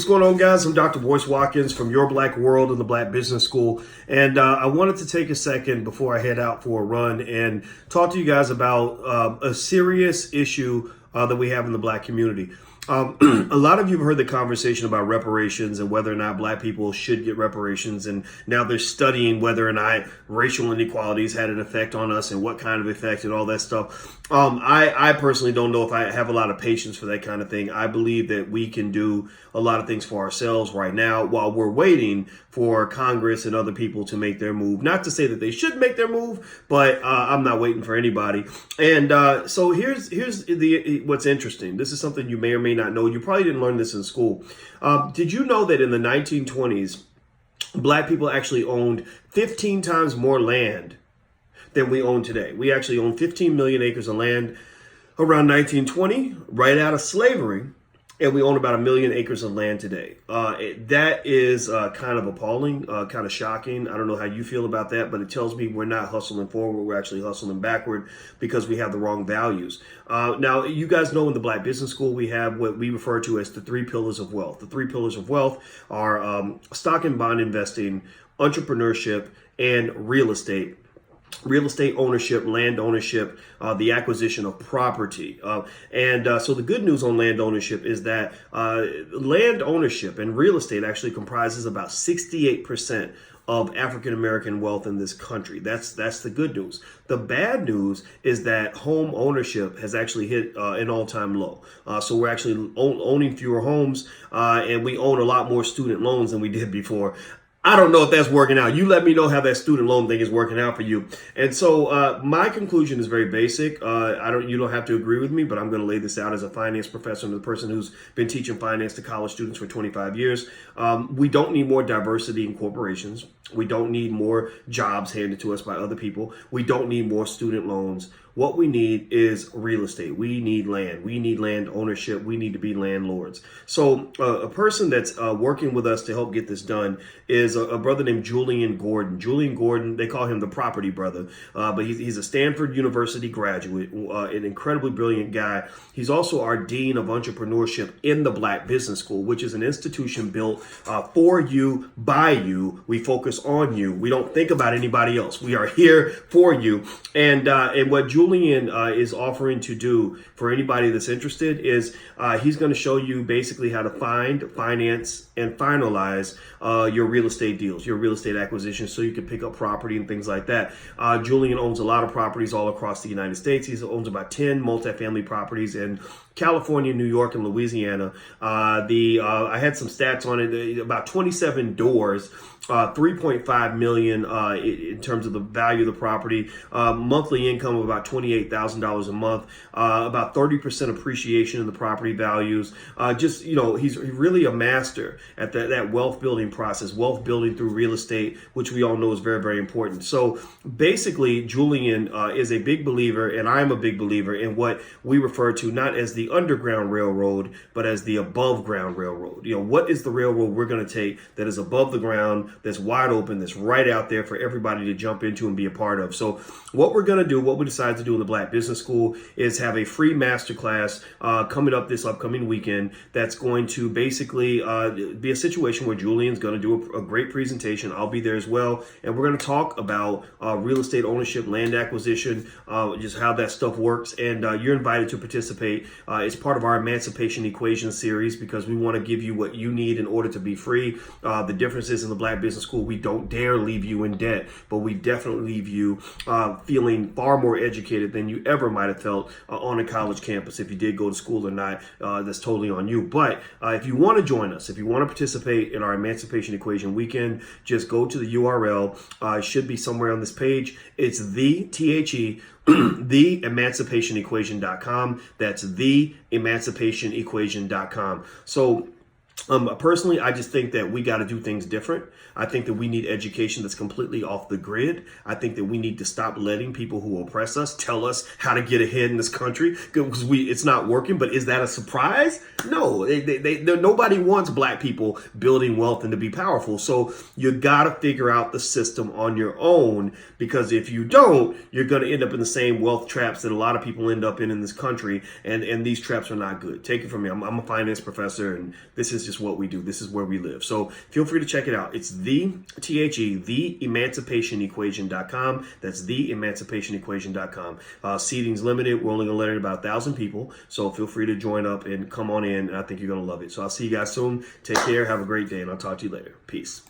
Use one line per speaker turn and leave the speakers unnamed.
what's going on, guys? I'm Dr. Boyce Watkins from Your Black World and the Black Business School. And I wanted to take a second before I head out for a run and talk to you guys about a serious issue that we have in the Black community. A lot of you have heard the conversation about reparations and whether or not Black people should get reparations. And now they're studying whether or not racial inequalities had an effect on us and what kind of effect and all that stuff. I personally don't know if I have a lot of patience for that kind of thing. I believe that we can do a lot of things for ourselves right now while we're waiting for Congress and other people to make their move. Not to say that they should make their move, but I'm not waiting for anybody. And so here's what's interesting. This is something you may or may not know. You probably didn't learn this in school. Did you know that in the 1920s, Black people actually owned 15 times more land than we own today? We actually own 15 million acres of land around 1920, right out of slavery. And we own about 1 million acres of land today. That is kind of appalling, kind of shocking. I don't know how you feel about that, but it tells me we're not hustling forward. We're actually hustling backward because we have the wrong values. Now, you guys know in the Black Business School, we have what we refer to as the 3 pillars of wealth. The 3 pillars of wealth are stock and bond investing, entrepreneurship, and real estate. Real estate ownership, land ownership, the acquisition of property. So the good news on land ownership is that land ownership and real estate actually comprises about 68% of African-American wealth in this country. That's the good news. The bad news is that home ownership has actually hit an all-time low. So we're actually owning fewer homes and we own a lot more student loans than we did before. I don't know if that's working out. You let me know how that student loan thing is working out for you. And so my conclusion is very basic. You don't have to agree with me, but I'm going to lay this out as a finance professor and the person who's been teaching finance to college students for 25 years. We don't need more diversity in corporations. We don't need more jobs handed to us by other people. We don't need more student loans. What we need is real estate. We need land. We need land ownership. We need to be landlords. So a person that's working with us to help get this done is a brother named Julian Gordon. Julian Gordon, they call him the property brother, but he's a Stanford University graduate, an incredibly brilliant guy. He's also our Dean of Entrepreneurship in the Black Business School, which is an institution built for you, by you. We focus on you. We don't think about anybody else. We are here for you. And what Julian is offering to do for anybody that's interested is he's going to show you basically how to find, finance, and finalize your real estate deals, your real estate acquisitions, so you can pick up property and things like that. Julian owns a lot of properties all across the United States. He owns about 10 multifamily properties in California, New York, and Louisiana. I had some stats on it, about 27 doors, 3.5 million in terms of the value of the property, monthly income of about $28,000 a month, about 30% appreciation in the property values. He's really a master at that wealth building process, wealth building through real estate, which we all know is very, very important. So basically, Julian is a big believer, and I'm a big believer in what we refer to not as the Underground Railroad, but as the above ground railroad. What is the railroad we're going to take that is above the ground, that's wide open, that's right out there for everybody to jump into and be a part of? So what we're going to do, what we decided to do in the Black Business School is have a free masterclass coming up this upcoming weekend that's going to basically be a situation where Julian's going to do a great presentation. I'll be there as well. And we're going to talk about real estate ownership, land acquisition, just how that stuff works. And you're invited to participate. It's part of our Emancipation Equation series because we want to give you what you need in order to be free. The difference is in the Black Business School, we don't dare leave you in debt, but we definitely leave you feeling far more educated than you ever might have felt on a college campus. If you did go to school or not, that's totally on you. But if you want to join us, if you want to participate in our Emancipation Equation weekend, just go to the URL. It should be somewhere on this page. It's theemancipationequation.com. That's theemancipationequation.com. So personally, I just think that we got to do things different. I think that we need education that's completely off the grid. I think that we need to stop letting people who oppress us tell us how to get ahead in this country because it's not working. But is that a surprise? No, nobody wants Black people building wealth and to be powerful. So you got to figure out the system on your own, because if you don't, you're going to end up in the same wealth traps that a lot of people end up in this country. And these traps are not good. Take it from me. I'm a finance professor, and this is is just what we do. This is where we live. So feel free to check it out. It's theemancipationequation.com. That's theemancipationequation.com. Seating's limited. We're only going to let in about 1,000 people. So feel free to join up and come on in. And I think you're going to love it. So I'll see you guys soon. Take care. Have a great day. And I'll talk to you later. Peace.